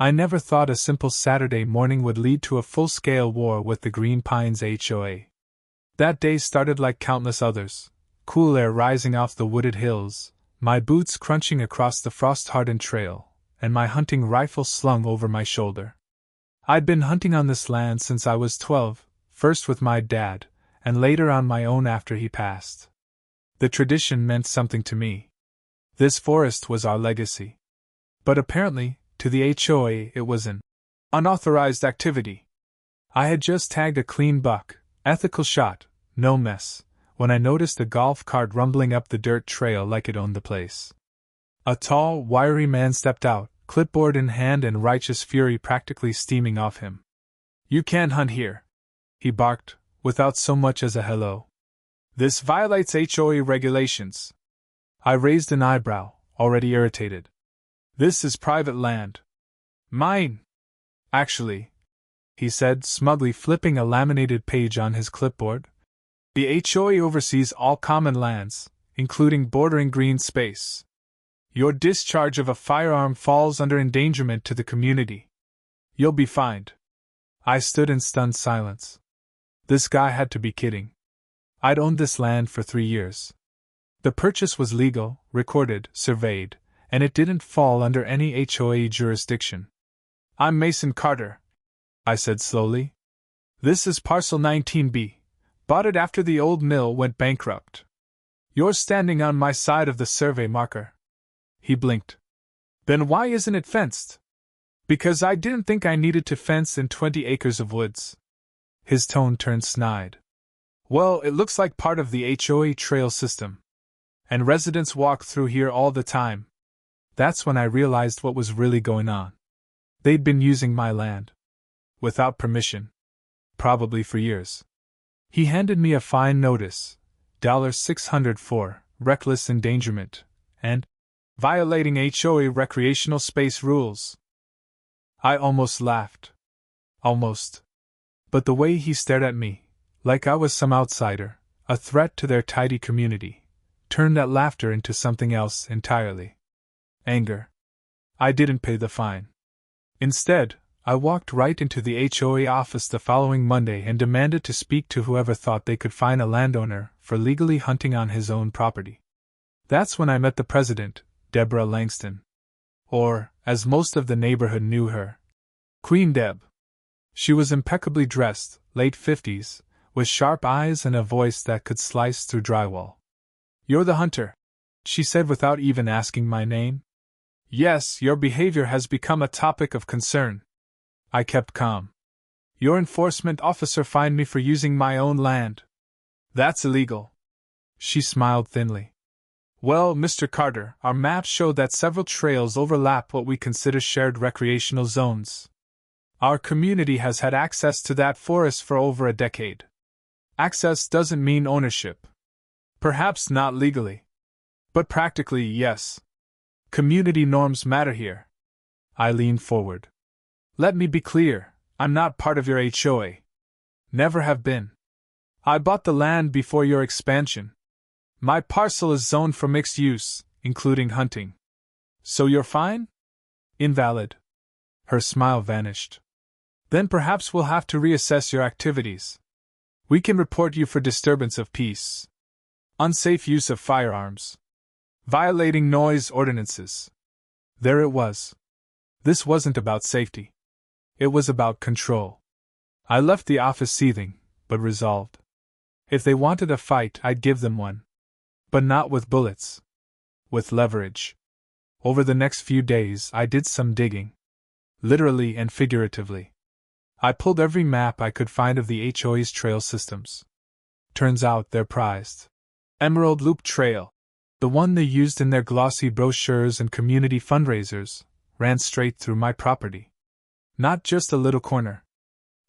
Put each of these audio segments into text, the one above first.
I never thought a simple Saturday morning would lead to a full-scale war with the Green Pines HOA. That day started like countless others, cool air rising off the wooded hills, my boots crunching across the frost-hardened trail, and my hunting rifle slung over my shoulder. I'd been hunting on this land since I was 12, first with my dad, and later on my own after he passed. The tradition meant something to me. This forest was our legacy. But apparently, to the HOA it was an unauthorized activity. I had just tagged a clean buck, ethical shot, no mess, when I noticed a golf cart rumbling up the dirt trail like it owned the place. A tall, wiry man stepped out, clipboard in hand and righteous fury practically steaming off him. "You can't hunt here," he barked, without so much as a hello. "This violates HOA regulations." I raised an eyebrow, already irritated. "This is private land." "Mine." "Actually," he said, smugly flipping a laminated page on his clipboard. "The HOA oversees all common lands, including bordering green space. Your discharge of a firearm falls under endangerment to the community. You'll be fined." I stood in stunned silence. This guy had to be kidding. I'd owned this land for 3 years. The purchase was legal, recorded, surveyed, and it didn't fall under any HOA jurisdiction. "I'm Mason Carter," I said slowly. "This is parcel 19B. Bought it after the old mill went bankrupt. You're standing on my side of the survey marker." He blinked. "Then why isn't it fenced?" "Because I didn't think I needed to fence in 20 acres of woods." His tone turned snide. "Well, it looks like part of the HOA trail system. And residents walk through here all the time." That's when I realized what was really going on. They'd been using my land. Without permission. Probably for years. He handed me a fine notice, $600 for reckless endangerment, and violating HOA recreational space rules. I almost laughed. Almost. But the way he stared at me, like I was some outsider, a threat to their tidy community, turned that laughter into something else entirely. Anger. I didn't pay the fine. Instead, I walked right into the HOA office the following Monday and demanded to speak to whoever thought they could fine a landowner for legally hunting on his own property. That's when I met the president, Deborah Langston. Or, as most of the neighborhood knew her, Queen Deb. She was impeccably dressed, late 50s, with sharp eyes and a voice that could slice through drywall. "You're the hunter," she said without even asking my name. "Yes, your behavior has become a topic of concern." I kept calm. "Your enforcement officer fined me for using my own land." "That's illegal." She smiled thinly. "Well, Mr. Carter, our maps show that several trails overlap what we consider shared recreational zones. Our community has had access to that forest for over a decade. Access doesn't mean ownership. Perhaps not legally. But practically, yes. Community norms matter here." I leaned forward. "Let me be clear, I'm not part of your HOA. Never have been. I bought the land before your expansion. My parcel is zoned for mixed use, including hunting. So you're fine?" "Invalid." Her smile vanished. "Then perhaps we'll have to reassess your activities. We can report you for disturbance of peace, unsafe use of firearms, violating noise ordinances." There it was. This wasn't about safety. It was about control. I left the office seething, but resolved. If they wanted a fight, I'd give them one. But not with bullets. With leverage. Over the next few days, I did some digging. Literally and figuratively. I pulled every map I could find of the HOA's trail systems. Turns out they're prized. Emerald Loop Trail, the one they used in their glossy brochures and community fundraisers, ran straight through my property. Not just a little corner.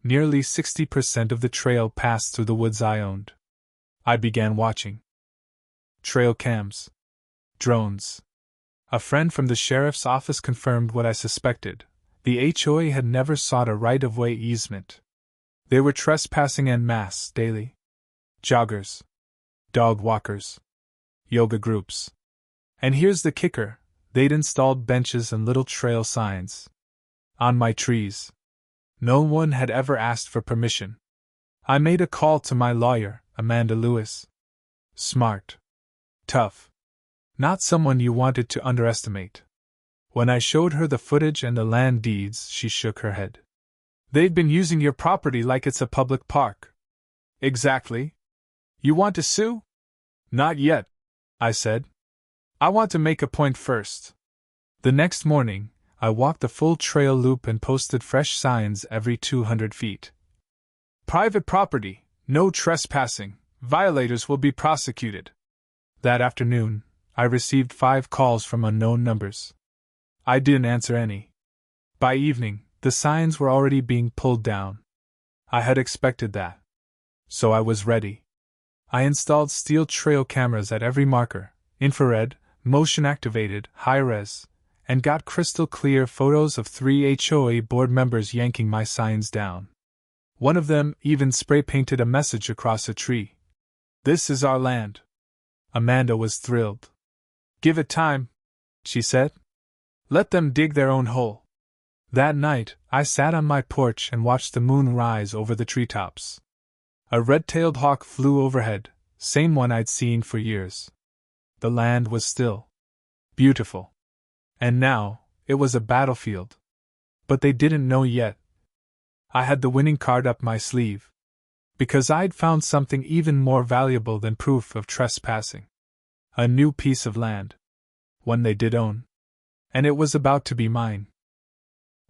Nearly 60% of the trail passed through the woods I owned. I began watching. Trail cams. Drones. A friend from the sheriff's office confirmed what I suspected. The HOA had never sought a right-of-way easement. They were trespassing en masse daily. Joggers. Dog walkers. Yoga groups. And here's the kicker, they'd installed benches and little trail signs. On my trees. No one had ever asked for permission. I made a call to my lawyer, Amanda Lewis. Smart. Tough. Not someone you wanted to underestimate. When I showed her the footage and the land deeds, she shook her head. They've been using your property like it's a public park. Exactly. You want to sue? Not yet, I said. I want to make a point first. The next morning, I walked the full trail loop and posted fresh signs every 200 feet. Private property, no trespassing, violators will be prosecuted. That afternoon, I received 5 calls from unknown numbers. I didn't answer any. By evening, the signs were already being pulled down. I had expected that. So I was ready. I installed steel trail cameras at every marker, infrared, motion-activated, high-res, and got crystal clear photos of 3 HOA board members yanking my signs down. One of them even spray-painted a message across a tree. "This is our land." Amanda was thrilled. "Give it time," she said. "Let them dig their own hole." That night, I sat on my porch and watched the moon rise over the treetops. A red-tailed hawk flew overhead, same one I'd seen for years. The land was still. Beautiful. And now, it was a battlefield. But they didn't know yet. I had the winning card up my sleeve. Because I'd found something even more valuable than proof of trespassing. A new piece of land. One they did own. And it was about to be mine.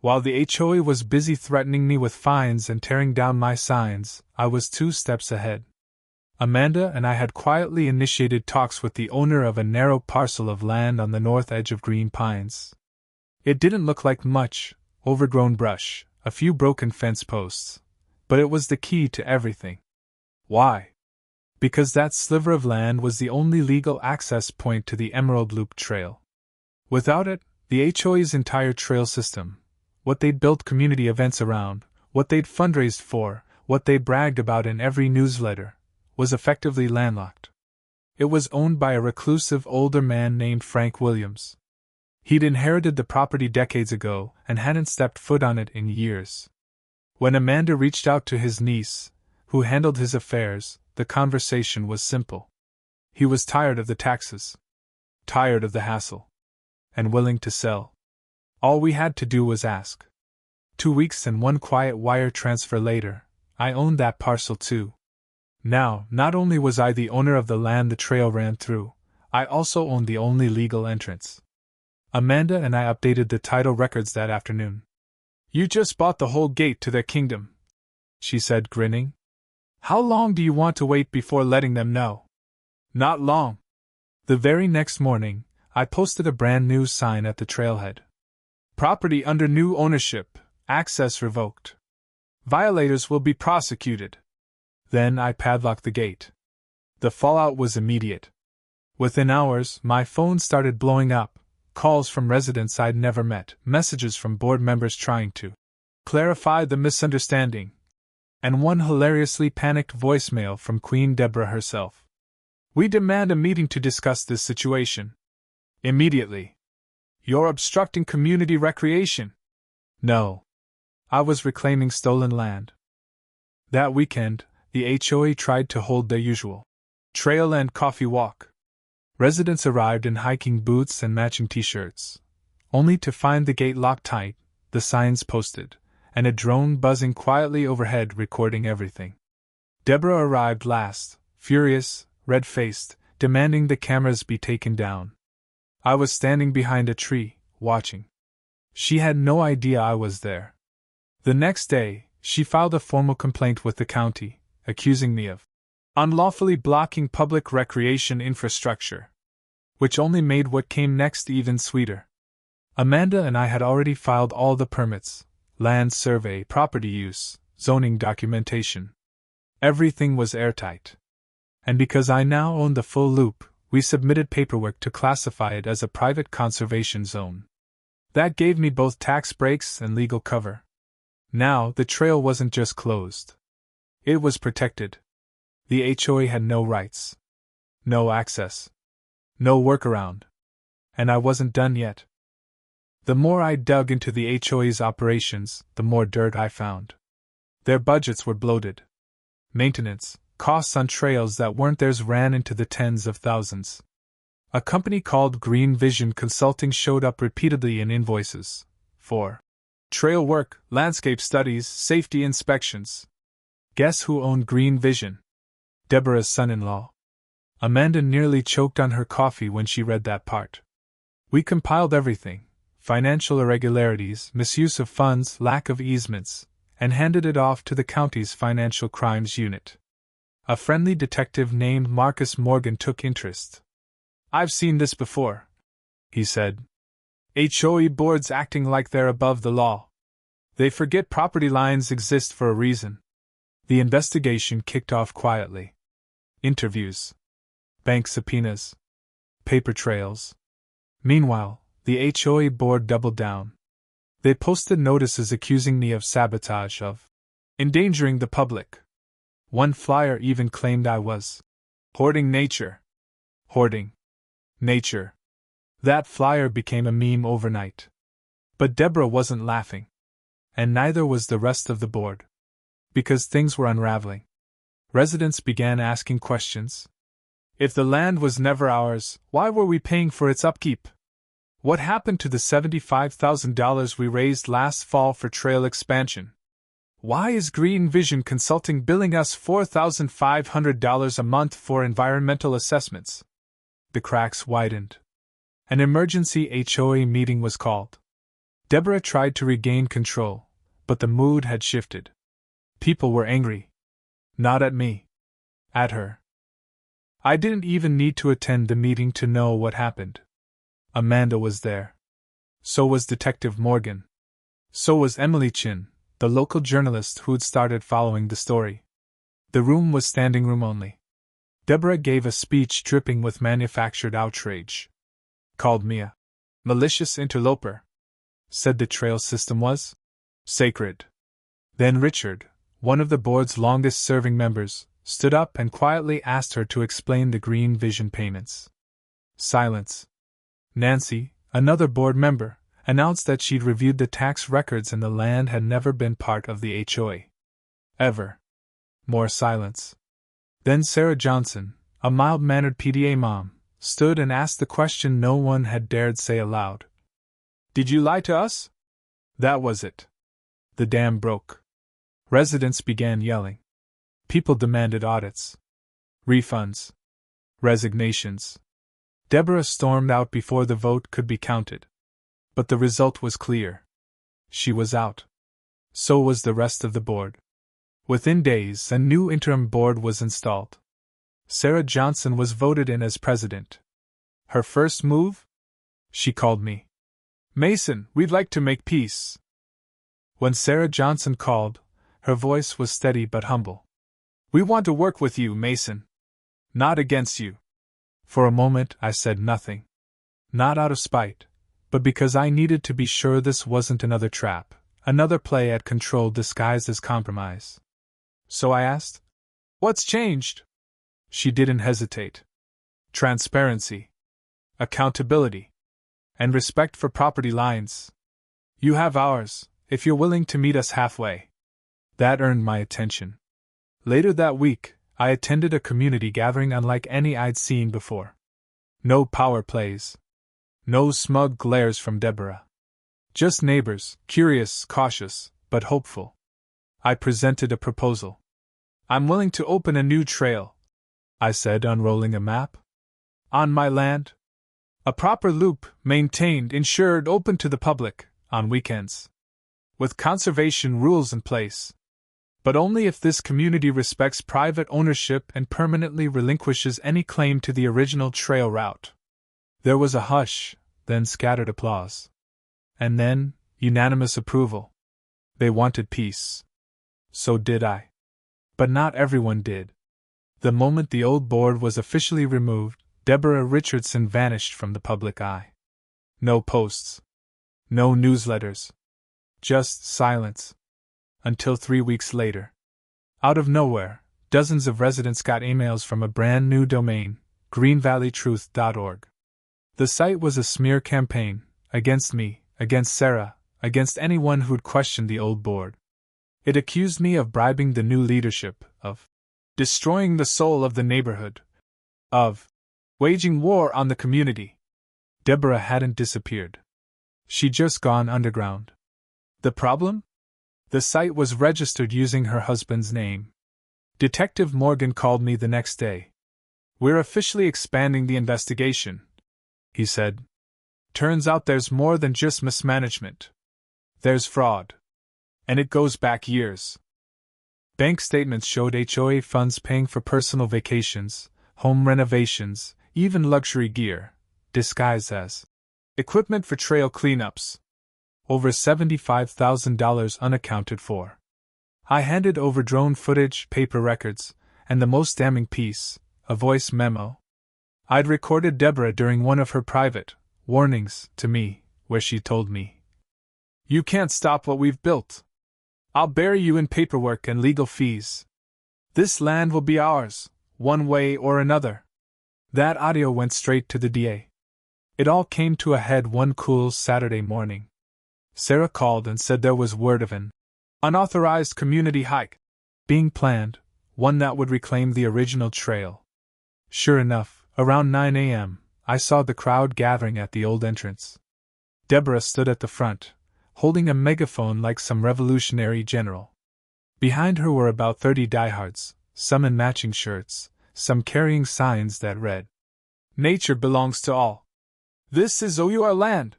While the HOA was busy threatening me with fines and tearing down my signs, I was 2 steps ahead. Amanda and I had quietly initiated talks with the owner of a narrow parcel of land on the north edge of Green Pines. It didn't look like much, overgrown brush, a few broken fence posts, but it was the key to everything. Why? Because that sliver of land was the only legal access point to the Emerald Loop Trail. Without it, the HOA's entire trail system, what they'd built community events around, what they'd fundraised for, what they bragged about in every newsletter, was effectively landlocked. It was owned by a reclusive older man named Frank Williams. He'd inherited the property decades ago and hadn't stepped foot on it in years. When Amanda reached out to his niece, who handled his affairs, the conversation was simple. He was tired of the taxes, tired of the hassle, and willing to sell. All we had to do was ask. 2 weeks and 1 quiet wire transfer later, I owned that parcel too. Now, not only was I the owner of the land the trail ran through, I also owned the only legal entrance. Amanda and I updated the title records that afternoon. "You just bought the whole gate to their kingdom," she said, grinning. "How long do you want to wait before letting them know?" "Not long." The very next morning, I posted a brand new sign at the trailhead. "Property under new ownership, access revoked. Violators will be prosecuted." Then I padlocked the gate. The fallout was immediate. Within hours, my phone started blowing up, calls from residents I'd never met, messages from board members trying to clarify the misunderstanding, and one hilariously panicked voicemail from Queen Deborah herself. "We demand a meeting to discuss this situation. Immediately. You're obstructing community recreation." No. I was reclaiming stolen land. That weekend, the HOA tried to hold their usual trail and coffee walk. Residents arrived in hiking boots and matching t-shirts, only to find the gate locked tight, the signs posted, and a drone buzzing quietly overhead recording everything. Deborah arrived last, furious, red-faced, demanding the cameras be taken down. I was standing behind a tree, watching. She had no idea I was there. The next day, she filed a formal complaint with the county, accusing me of unlawfully blocking public recreation infrastructure, which only made what came next even sweeter. Amanda and I had already filed all the permits, land survey, property use, zoning documentation. Everything was airtight. And because I now owned the full loop, we submitted paperwork to classify it as a private conservation zone. That gave me both tax breaks and legal cover. Now, the trail wasn't just closed. It was protected. The HOA had no rights. No access. No workaround. And I wasn't done yet. The more I dug into the HOA's operations, the more dirt I found. Their budgets were bloated. Maintenance, costs on trails that weren't theirs ran into the tens of thousands. A company called Green Vision Consulting showed up repeatedly in invoices for trail work, landscape studies, safety inspections. Guess who owned Green Vision? Deborah's son-in-law. Amanda nearly choked on her coffee when she read that part. We compiled everything: financial irregularities, misuse of funds, lack of easements, and handed it off to the county's financial crimes unit. A friendly detective named Marcus Morgan took interest. "I've seen this before," he said. "HOA boards acting like they're above the law. They forget property lines exist for a reason." The investigation kicked off quietly. Interviews. Bank subpoenas. Paper trails. Meanwhile, the HOA board doubled down. They posted notices accusing me of sabotage, of endangering the public. One flyer even claimed I was hoarding nature. Hoarding nature. That flyer became a meme overnight. But Deborah wasn't laughing. And neither was the rest of the board. Because things were unraveling. Residents began asking questions. If the land was never ours, why were we paying for its upkeep? What happened to the $75,000 we raised last fall for trail expansion? Why is Green Vision Consulting billing us $4,500 a month for environmental assessments? The cracks widened. An emergency HOA meeting was called. Deborah tried to regain control, but the mood had shifted. People were angry. Not at me. At her. I didn't even need to attend the meeting to know what happened. Amanda was there. So was Detective Morgan. So was Emily Chin, the local journalist who'd started following the story. The room was standing room only. Deborah gave a speech dripping with manufactured outrage. Called me a malicious interloper. Said the trail system was sacred. Then Richard, one of the board's longest-serving members, stood up and quietly asked her to explain the Green Vision payments. Silence. Nancy, another board member, announced that she'd reviewed the tax records and the land had never been part of the HOA. Ever. More silence. Then Sarah Johnson, a mild-mannered PTA mom, stood and asked the question no one had dared say aloud. "Did you lie to us?" That was it. The dam broke. Residents began yelling. People demanded audits. Refunds. Resignations. Deborah stormed out before the vote could be counted. But the result was clear. She was out. So was the rest of the board. Within days, a new interim board was installed. Sarah Johnson was voted in as president. Her first move? She called me. "Mason, we'd like to make peace." When Sarah Johnson called, her voice was steady but humble. "We want to work with you, Mason. Not against you." For a moment I said nothing. Not out of spite, but because I needed to be sure this wasn't another trap, another play at control disguised as compromise. So I asked, "What's changed?" She didn't hesitate. Transparency. Accountability. And respect for property lines. "You have ours, if you're willing to meet us halfway." That earned my attention. Later that week, I attended a community gathering unlike any I'd seen before. No power plays. No smug glares from Deborah. Just neighbors, curious, cautious, but hopeful. I presented a proposal. "I'm willing to open a new trail," I said, unrolling a map. "On my land. A proper loop, maintained, insured, open to the public, on weekends. With conservation rules in place. But only if this community respects private ownership and permanently relinquishes any claim to the original trail route." There was a hush, then scattered applause. And then, unanimous approval. They wanted peace. So did I. But not everyone did. The moment the old board was officially removed, Deborah Richardson vanished from the public eye. No posts. No newsletters. Just silence. Until 3 weeks later. Out of nowhere, dozens of residents got emails from a brand new domain, greenvalleytruth.org. The site was a smear campaign, against me, against Sarah, against anyone who'd questioned the old board. It accused me of bribing the new leadership, of destroying the soul of the neighborhood, of waging war on the community. Deborah hadn't disappeared. She'd just gone underground. The problem? The site was registered using her husband's name. Detective Morgan called me the next day. "We're officially expanding the investigation," he said. "Turns out there's more than just mismanagement. There's fraud. And it goes back years." Bank statements showed HOA funds paying for personal vacations, home renovations, even luxury gear, disguised as equipment for trail cleanups. Over $75,000 unaccounted for. I handed over drone footage, paper records, and the most damning piece, a voice memo. I'd recorded Deborah during one of her private warnings to me, where she told me, "You can't stop what we've built. I'll bury you in paperwork and legal fees. This land will be ours, one way or another." That audio went straight to the DA. It all came to a head one cool Saturday morning. Sarah called and said there was word of an unauthorized community hike being planned, one that would reclaim the original trail. Sure enough, around 9 a.m., I saw the crowd gathering at the old entrance. Deborah stood at the front, holding a megaphone like some revolutionary general. Behind her were about 30 diehards, some in matching shirts, some carrying signs that read, "Nature belongs to all. This is OUR land.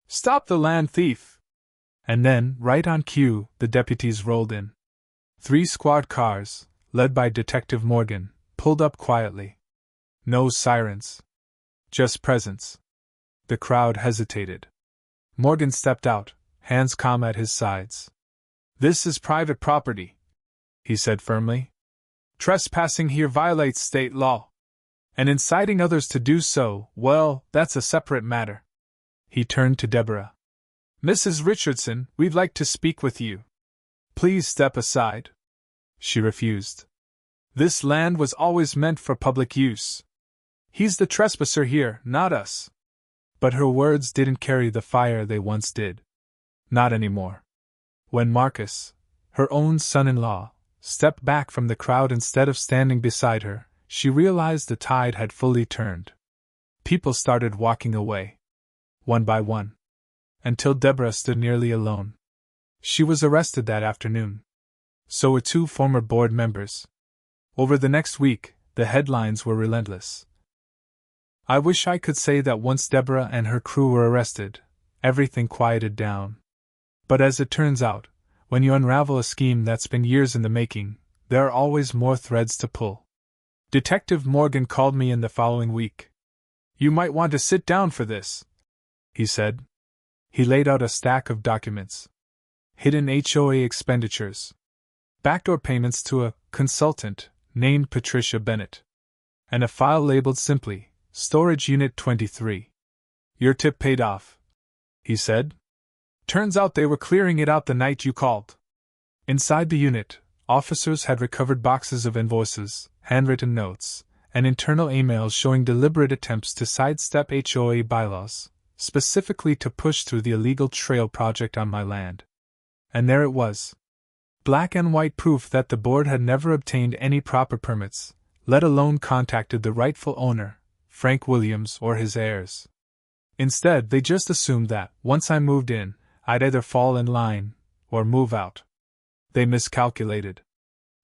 Stop the land thief." And then, right on cue, the deputies rolled in. 3 squad cars, led by Detective Morgan, pulled up quietly. No sirens. Just presence. The crowd hesitated. Morgan stepped out, hands calm at his sides. "This is private property," he said firmly. "Trespassing here violates state law. And inciting others to do so, well, that's a separate matter." He turned to Deborah. "Mrs. Richardson, we'd like to speak with you." "Please step aside." She refused. "This land was always meant for public use. He's the trespasser here, not us." But her words didn't carry the fire they once did. Not anymore. When Marcus, her own son-in-law, stepped back from the crowd instead of standing beside her, she realized the tide had fully turned. People started walking away. One by one. Until Deborah stood nearly alone. She was arrested that afternoon. So were 2 former board members. Over the next week, the headlines were relentless. I wish I could say that once Deborah and her crew were arrested, everything quieted down. But as it turns out, when you unravel a scheme that's been years in the making, there are always more threads to pull. Detective Morgan called me in the following week. "You might want to sit down for this," he said. He laid out a stack of documents. Hidden HOA expenditures. Backdoor payments to a consultant named Patricia Bennett. And a file labeled simply, Storage Unit 23. "Your tip paid off," he said. "Turns out they were clearing it out the night you called." Inside the unit, officers had recovered boxes of invoices, handwritten notes, and internal emails showing deliberate attempts to sidestep HOA bylaws, specifically to push through the illegal trail project on my land. And there it was. Black and white proof that the board had never obtained any proper permits, let alone contacted the rightful owner, Frank Williams, or his heirs. Instead, they just assumed that, once I moved in, I'd either fall in line, or move out. They miscalculated.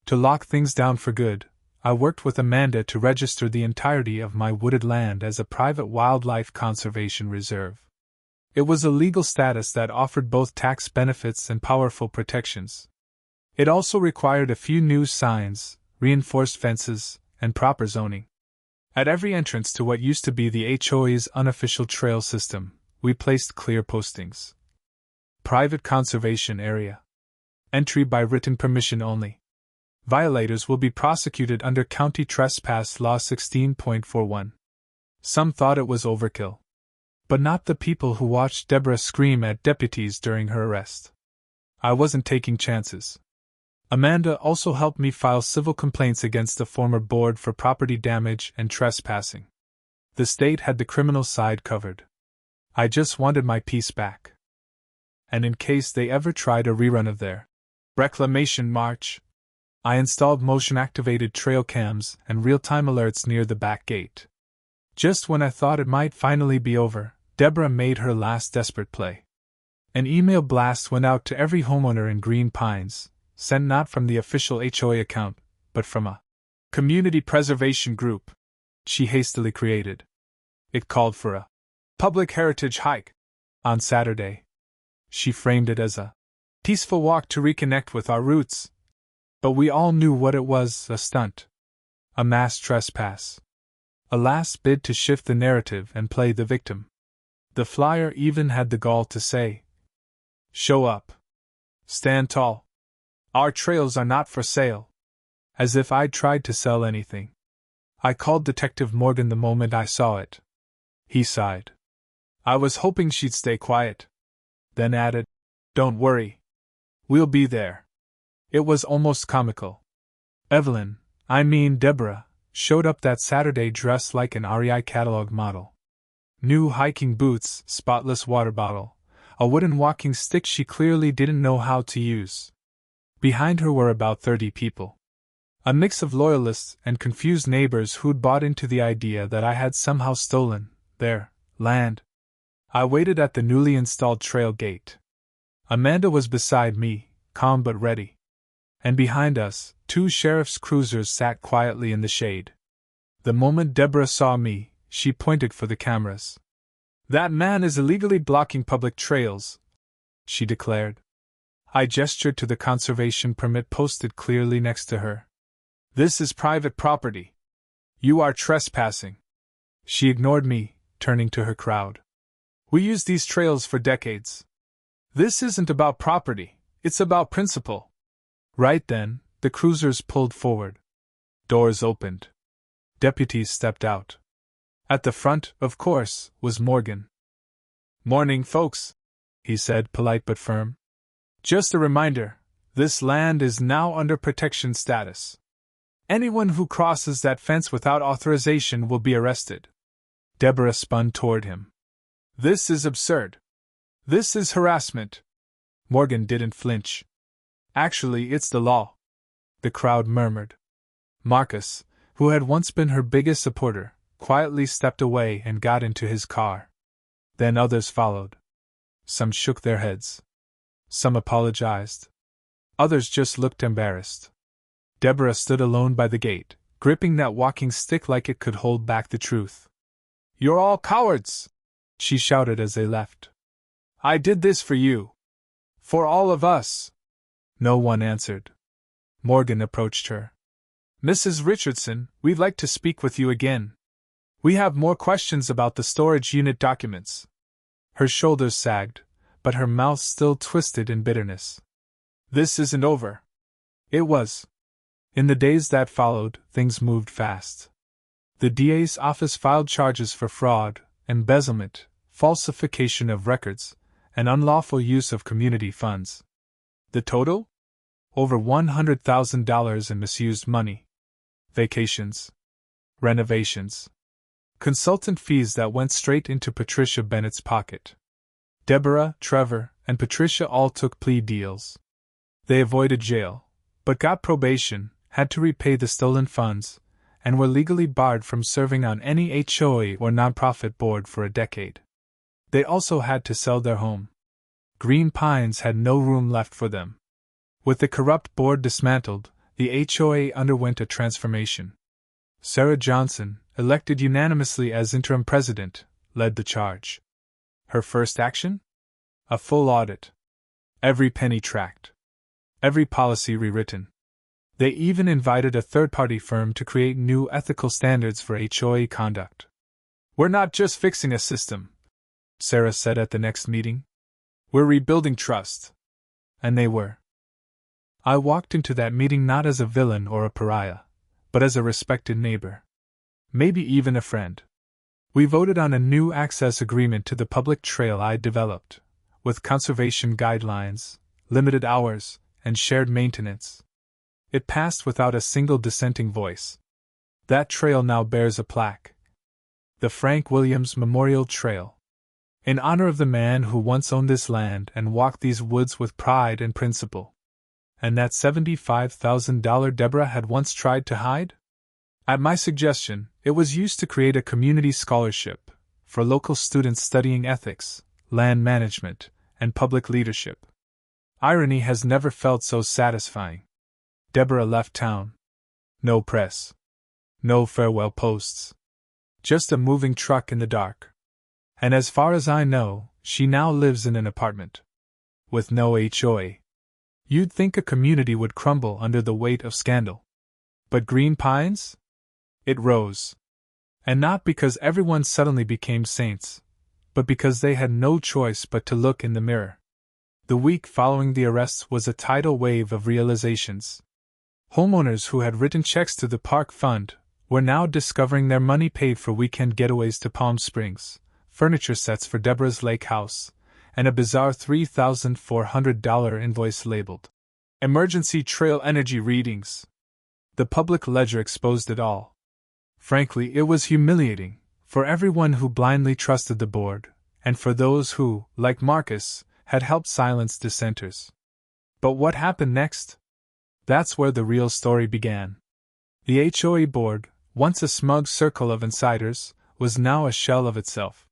To lock things down for good, I worked with Amanda to register the entirety of my wooded land as a private wildlife conservation reserve. It was a legal status that offered both tax benefits and powerful protections. It also required a few new signs, reinforced fences, and proper zoning. At every entrance to what used to be the HOA's unofficial trail system, we placed clear postings. Private conservation area. Entry by written permission only. Violators will be prosecuted under County Trespass Law 16.41. Some thought it was overkill. But not the people who watched Deborah scream at deputies during her arrest. I wasn't taking chances. Amanda also helped me file civil complaints against the former board for property damage and trespassing. The state had the criminal side covered. I just wanted my peace back. and in case they ever tried a rerun of their reclamation march, I installed motion-activated trail cams and real-time alerts near the back gate. Just when I thought it might finally be over, Deborah made her last desperate play. An email blast went out to every homeowner in Green Pines, sent not from the official HOA account, but from a community preservation group she hastily created. It called for a public heritage hike on Saturday. She framed it as a peaceful walk to reconnect with our roots. But we all knew what it was: a stunt. A mass trespass. A last bid to shift the narrative and play the victim. The flyer even had the gall to say, "Show up. Stand tall. Our trails are not for sale." As if I'd tried to sell anything. I called Detective Morgan the moment I saw it. He sighed. I was hoping she'd stay quiet. Then added, "Don't worry. We'll be there." It was almost comical. Deborah, showed up that Saturday dressed like an REI catalog model. New hiking boots, spotless water bottle, a wooden walking stick she clearly didn't know how to use. Behind her were about 30 people. A mix of loyalists and confused neighbors who'd bought into the idea that I had somehow stolen their land. I waited at the newly installed trail gate. Amanda was beside me, calm but ready. And behind us, 2 sheriff's cruisers sat quietly in the shade. The moment Deborah saw me, she pointed for the cameras. "That man is illegally blocking public trails," she declared. I gestured to the conservation permit posted clearly next to her. "This is private property. You are trespassing." She ignored me, turning to her crowd. "We use these trails for decades. This isn't about property, it's about principle." Right then, the cruisers pulled forward. Doors opened. Deputies stepped out. At the front, of course, was Morgan. "Morning, folks," he said, polite but firm. "Just a reminder, this land is now under protection status. Anyone who crosses that fence without authorization will be arrested." Deborah spun toward him. "This is absurd. This is harassment." Morgan didn't flinch. "Actually, it's the law," the crowd murmured. Marcus, who had once been her biggest supporter, quietly stepped away and got into his car. Then others followed. Some shook their heads. Some apologized. Others just looked embarrassed. Deborah stood alone by the gate, gripping that walking stick like it could hold back the truth. "You're all cowards!" she shouted as they left. "I did this for you. For all of us." No one answered. Morgan approached her. "Mrs. Richardson, we'd like to speak with you again. We have more questions about the storage unit documents." Her shoulders sagged, but her mouth still twisted in bitterness. "This isn't over." It was. In the days that followed, things moved fast. The DA's office filed charges for fraud, embezzlement, falsification of records, and unlawful use of community funds. The total? Over $100,000 in misused money. Vacations. Renovations. Consultant fees that went straight into Patricia Bennett's pocket. Deborah, Trevor, and Patricia all took plea deals. They avoided jail, but got probation, had to repay the stolen funds, and were legally barred from serving on any HOA or nonprofit board for a decade. They also had to sell their home. Green Pines had no room left for them. With the corrupt board dismantled, the HOA underwent a transformation. Sarah Johnson, elected unanimously as interim president, led the charge. Her first action? A full audit. Every penny tracked. Every policy rewritten. They even invited a third-party firm to create new ethical standards for HOA conduct. "We're not just fixing a system," Sarah said at the next meeting. "We're rebuilding trust." And they were. I walked into that meeting not as a villain or a pariah, but as a respected neighbor. Maybe even a friend. We voted on a new access agreement to the public trail I'd developed, with conservation guidelines, limited hours, and shared maintenance. It passed without a single dissenting voice. That trail now bears a plaque. The Frank Williams Memorial Trail. In honor of the man who once owned this land and walked these woods with pride and principle. And that $75,000 Deborah had once tried to hide? At my suggestion, it was used to create a community scholarship for local students studying ethics, land management, and public leadership. Irony has never felt so satisfying. Deborah left town. No press. No farewell posts. Just a moving truck in the dark. And as far as I know, she now lives in an apartment. With no HOA. You'd think a community would crumble under the weight of scandal. But Green Pines? It rose. And not because everyone suddenly became saints, but because they had no choice but to look in the mirror. The week following the arrests was a tidal wave of realizations. Homeowners who had written checks to the park fund were now discovering their money paid for weekend getaways to Palm Springs, furniture sets for Deborah's lake house, and a bizarre $3,400 invoice labeled Emergency Trail Energy Readings. The public ledger exposed it all. Frankly, it was humiliating, for everyone who blindly trusted the board, and for those who, like Marcus, had helped silence dissenters. But what happened next? That's where the real story began. The HOA board, once a smug circle of insiders, was now a shell of itself.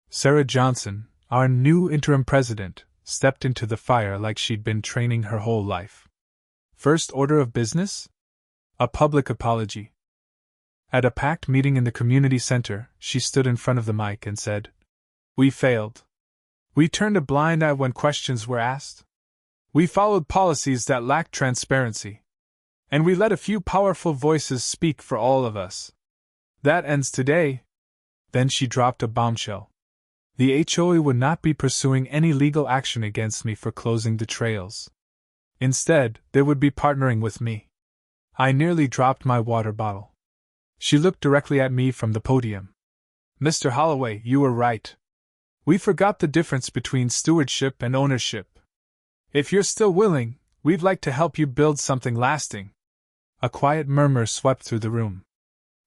Sarah Johnson, our new interim president, stepped into the fire like she'd been training her whole life. First order of business? A public apology. At a packed meeting in the community center, she stood in front of the mic and said, "We failed. We turned a blind eye when questions were asked. We followed policies that lacked transparency. And we let a few powerful voices speak for all of us. That ends today." Then she dropped a bombshell. The HOA would not be pursuing any legal action against me for closing the trails. Instead, they would be partnering with me. I nearly dropped my water bottle. She looked directly at me from the podium. "Mr. Holloway, you were right. We forgot the difference between stewardship and ownership. If you're still willing, we'd like to help you build something lasting." A quiet murmur swept through the room.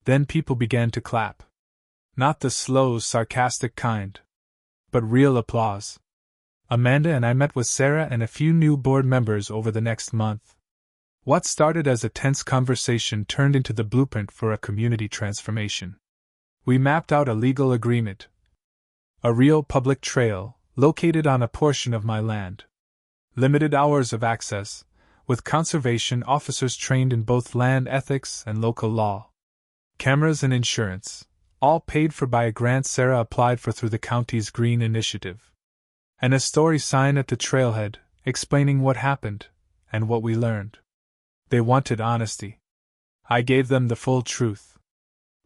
Then people began to clap. Not the slow, sarcastic kind, but real applause. Amanda and I met with Sarah and a few new board members over the next month. What started as a tense conversation turned into the blueprint for a community transformation. We mapped out a legal agreement. A real public trail, located on a portion of my land. Limited hours of access, with conservation officers trained in both land ethics and local law. Cameras and insurance, all paid for by a grant Sarah applied for through the county's Green Initiative. And a story sign at the trailhead, explaining what happened, and what we learned. They wanted honesty. I gave them the full truth.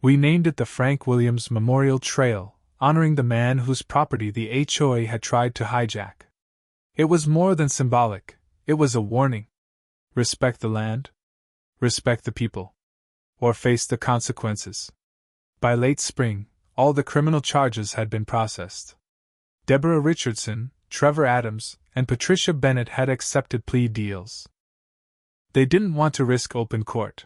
We named it the Frank Williams Memorial Trail, honoring the man whose property the HOA had tried to hijack. It was more than symbolic, it was a warning. Respect the land. Respect the people. Or face the consequences. By late spring, all the criminal charges had been processed. Deborah Richardson, Trevor Adams, and Patricia Bennett had accepted plea deals. They didn't want to risk open court.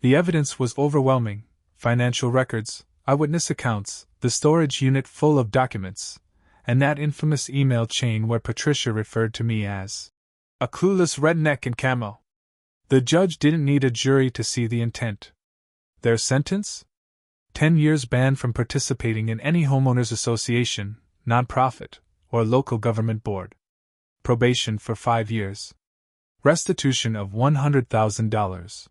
The evidence was overwhelming: financial records, eyewitness accounts, the storage unit full of documents, and that infamous email chain where Patricia referred to me as a clueless redneck in camo. The judge didn't need a jury to see the intent. Their sentence? 10 years ban from participating in any homeowners association, nonprofit, or local government board. Probation for 5 years. Restitution of $100,000.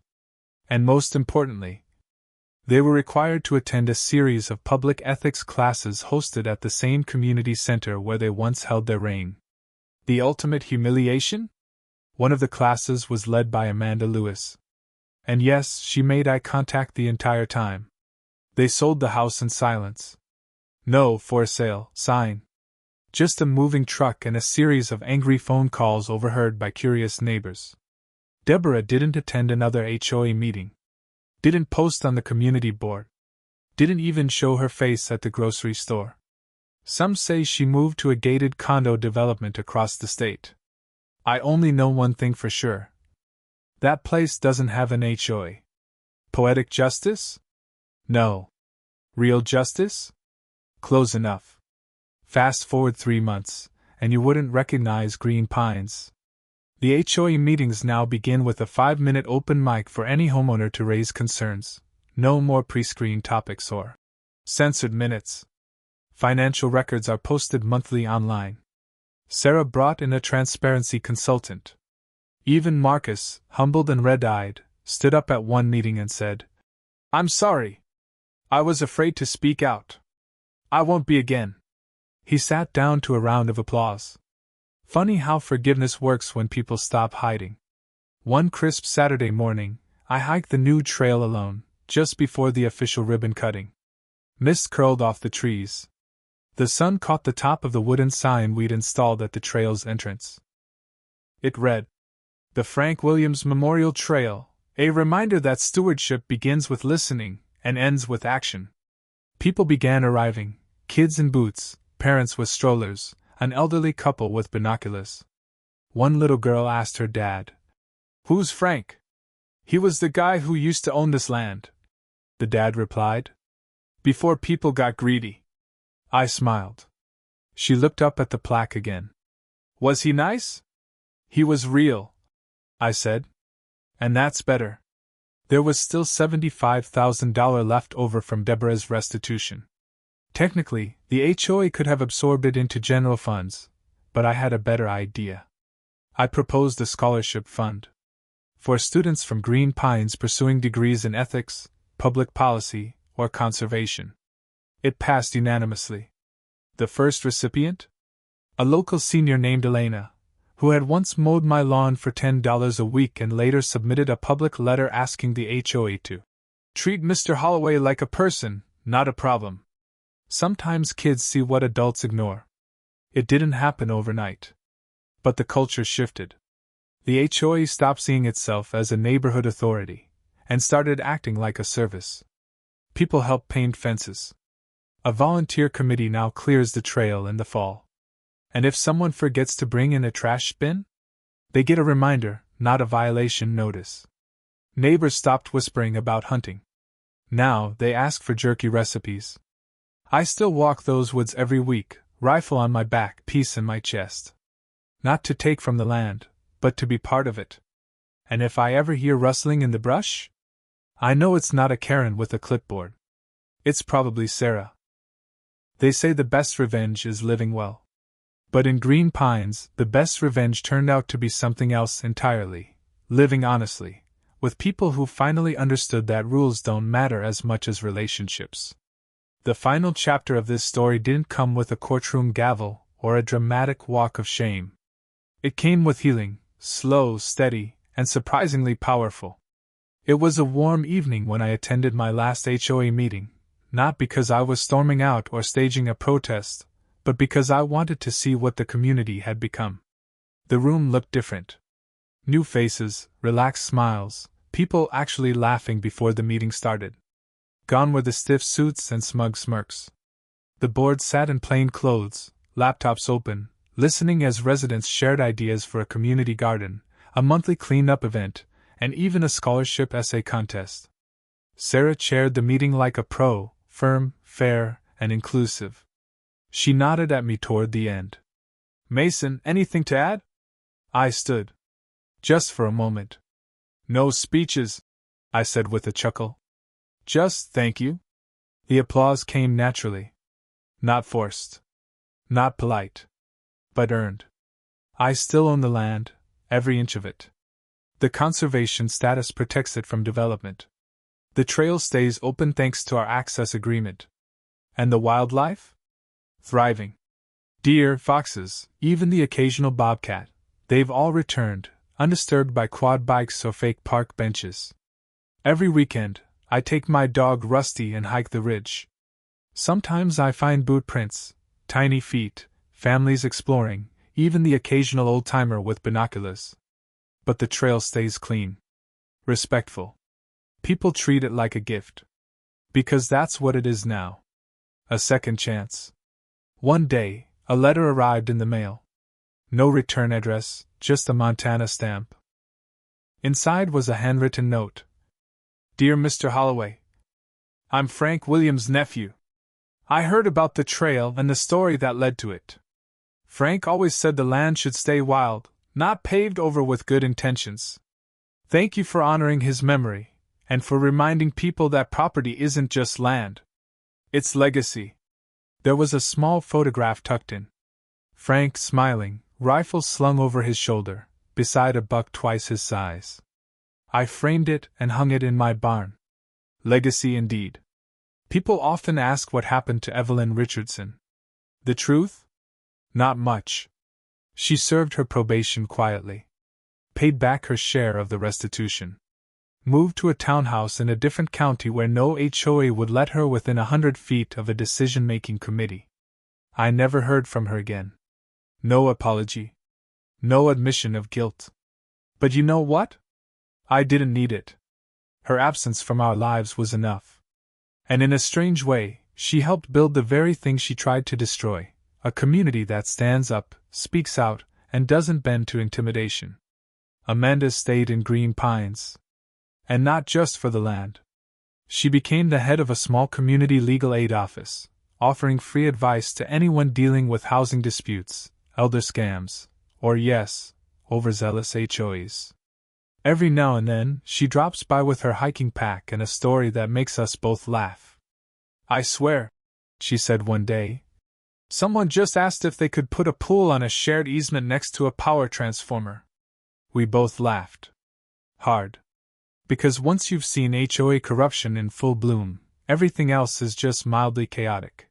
And most importantly, they were required to attend a series of public ethics classes hosted at the same community center where they once held their reign. The ultimate humiliation? One of the classes was led by Amanda Lewis. And yes, she made eye contact the entire time. They sold the house in silence. No for sale sign. Just a moving truck and a series of angry phone calls overheard by curious neighbors. Deborah didn't attend another HOA meeting. Didn't post on the community board. Didn't even show her face at the grocery store. Some say she moved to a gated condo development across the state. I only know one thing for sure. That place doesn't have an HOA. Poetic justice? No. Real justice? Close enough. Fast forward 3 months, and you wouldn't recognize Green Pines. The HOA meetings now begin with a 5-minute open mic for any homeowner to raise concerns. No more pre-screened topics or censored minutes. Financial records are posted monthly online. Sarah brought in a transparency consultant. Even Marcus, humbled and red-eyed, stood up at one meeting and said, "I'm sorry. I was afraid to speak out. I won't be again." He sat down to a round of applause. Funny how forgiveness works when people stop hiding. One crisp Saturday morning, I hiked the new trail alone, just before the official ribbon cutting. Mist curled off the trees. The sun caught the top of the wooden sign we'd installed at the trail's entrance. It read, "The Frank Williams Memorial Trail, a reminder that stewardship begins with listening and ends with action." People began arriving, kids in boots, parents with strollers, an elderly couple with binoculars. One little girl asked her dad, "Who's Frank?" "He was the guy who used to own this land," the dad replied, "before people got greedy." I smiled. She looked up at the plaque again. "Was he nice?" "He was real," I said. "And that's better." There was still $75,000 left over from Deborah's restitution. Technically, the HOA could have absorbed it into general funds, but I had a better idea. I proposed a scholarship fund for students from Green Pines pursuing degrees in ethics, public policy, or conservation. It passed unanimously. The first recipient? A local senior named Elena, who had once mowed my lawn for $10 a week and later submitted a public letter asking the HOA to treat Mr. Holloway like a person, not a problem. Sometimes kids see what adults ignore. It didn't happen overnight. But the culture shifted. The HOA stopped seeing itself as a neighborhood authority and started acting like a service. People help paint fences. A volunteer committee now clears the trail in the fall. And if someone forgets to bring in a trash bin, they get a reminder, not a violation notice. Neighbors stopped whispering about hunting. Now they ask for jerky recipes. I still walk those woods every week, rifle on my back, peace in my chest. Not to take from the land, but to be part of it. And if I ever hear rustling in the brush, I know it's not a Karen with a clipboard. It's probably Sarah. They say the best revenge is living well. But in Green Pines, the best revenge turned out to be something else entirely: living honestly, with people who finally understood that rules don't matter as much as relationships. The final chapter of this story didn't come with a courtroom gavel or a dramatic walk of shame. It came with healing, slow, steady, and surprisingly powerful. It was a warm evening when I attended my last HOA meeting, not because I was storming out or staging a protest, but because I wanted to see what the community had become. The room looked different. New faces, relaxed smiles, people actually laughing before the meeting started. Gone were the stiff suits and smug smirks. The board sat in plain clothes, laptops open, listening as residents shared ideas for a community garden, a monthly clean-up event, and even a scholarship essay contest. Sarah chaired the meeting like a pro, firm, fair, and inclusive. She nodded at me toward the end. "Mason, anything to add?" I stood. Just for a moment. "No speeches," I said with a chuckle. "Just thank you." The applause came naturally. Not forced. Not polite. But earned. I still own the land, every inch of it. The conservation status protects it from development. The trail stays open thanks to our access agreement. And the wildlife? Thriving. Deer, foxes, even the occasional bobcat, they've all returned, undisturbed by quad bikes or fake park benches. Every weekend, I take my dog Rusty and hike the ridge. Sometimes I find boot prints, tiny feet, families exploring, even the occasional old-timer with binoculars. But the trail stays clean. Respectful. People treat it like a gift. Because that's what it is now. A second chance. One day, a letter arrived in the mail. No return address, just a Montana stamp. Inside was a handwritten note. "Dear Mr. Holloway, I'm Frank Williams' nephew. I heard about the trail and the story that led to it. Frank always said the land should stay wild, not paved over with good intentions. Thank you for honoring his memory, and for reminding people that property isn't just land. It's legacy. There was a small photograph tucked in. Frank smiling, rifle slung over his shoulder, beside a buck twice his size. I framed it and hung it in my barn. Legacy indeed. People often ask what happened to Evelyn Richardson. The truth? Not much. She served her probation quietly. Paid back her share of the restitution. Moved to a townhouse in a different county where no HOA would let her within 100 feet of a decision-making committee. I never heard from her again. No apology. No admission of guilt. But you know what? I didn't need it. Her absence from our lives was enough. And in a strange way, she helped build the very thing she tried to destroy, a community that stands up, speaks out, and doesn't bend to intimidation. Amanda stayed in Green Pines. And not just for the land. She became the head of a small community legal aid office, offering free advice to anyone dealing with housing disputes, elder scams, or yes, overzealous HOAs. Every now and then, she drops by with her hiking pack and a story that makes us both laugh. I swear, she said one day, someone just asked if they could put a pool on a shared easement next to a power transformer. We both laughed. Hard. Because once you've seen HOA corruption in full bloom, everything else is just mildly chaotic.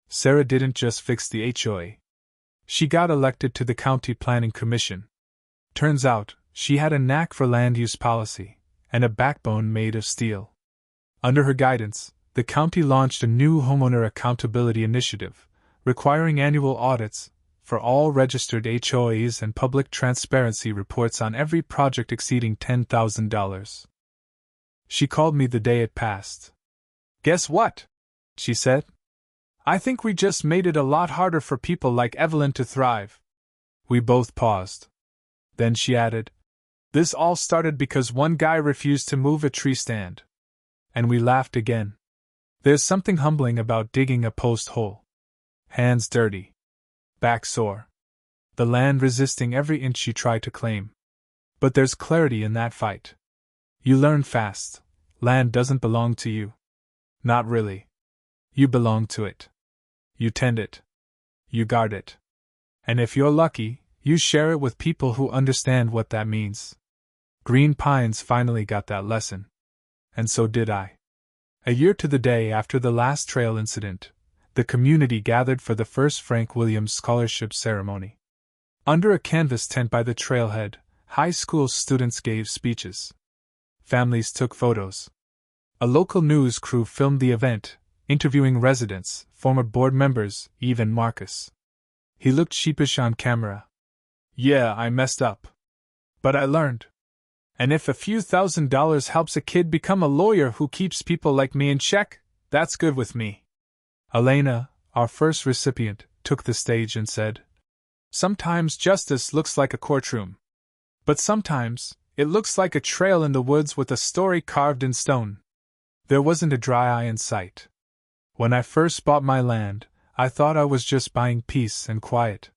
Sarah didn't just fix the HOA. She got elected to the County Planning Commission. Turns out, she had a knack for land use policy, and a backbone made of steel. Under her guidance, the county launched a new homeowner accountability initiative, requiring annual audits for all registered HOAs and public transparency reports on every project exceeding $10,000. She called me the day it passed. Guess what? She said. I think we just made it a lot harder for people like Evelyn to thrive. We both paused. Then she added, this all started because one guy refused to move a tree stand. And we laughed again. There's something humbling about digging a post hole. Hands dirty. Back sore. The land resisting every inch you try to claim. But there's clarity in that fight. You learn fast. Land doesn't belong to you. Not really. You belong to it. You tend it. You guard it. And if you're lucky, you share it with people who understand what that means. Green Pines finally got that lesson. And so did I. A year to the day after the last trail incident, the community gathered for the first Frank Williams Scholarship ceremony. Under a canvas tent by the trailhead, high school students gave speeches. Families took photos. A local news crew filmed the event, interviewing residents, former board members, even Marcus. He looked sheepish on camera. Yeah, I messed up. But I learned. And if a few $1,000s helps a kid become a lawyer who keeps people like me in check, that's good with me. Elena, our first recipient, took the stage and said, sometimes justice looks like a courtroom. But sometimes, it looks like a trail in the woods with a story carved in stone. There wasn't a dry eye in sight. When I first bought my land, I thought I was just buying peace and quiet.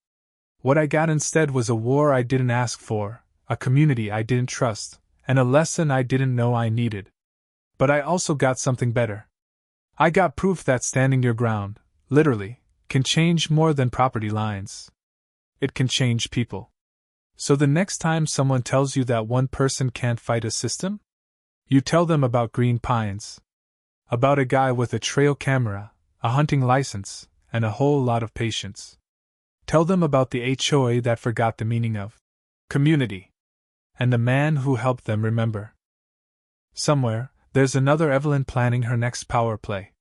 What I got instead was a war I didn't ask for, a community I didn't trust, and a lesson I didn't know I needed. But I also got something better. I got proof that standing your ground, literally, can change more than property lines. It can change people. So the next time someone tells you that one person can't fight a system, you tell them about Green Pines. About a guy with a trail camera, a hunting license, and a whole lot of patience. Tell them about the HOA that forgot the meaning of community. And the man who helped them remember. Somewhere, there's another Evelyn planning her next power play.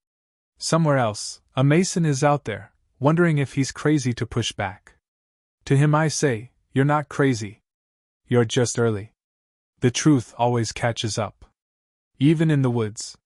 Somewhere else, a Mason is out there, wondering if he's crazy to push back. To him I say, you're not crazy. You're just early. The truth always catches up. Even in the woods.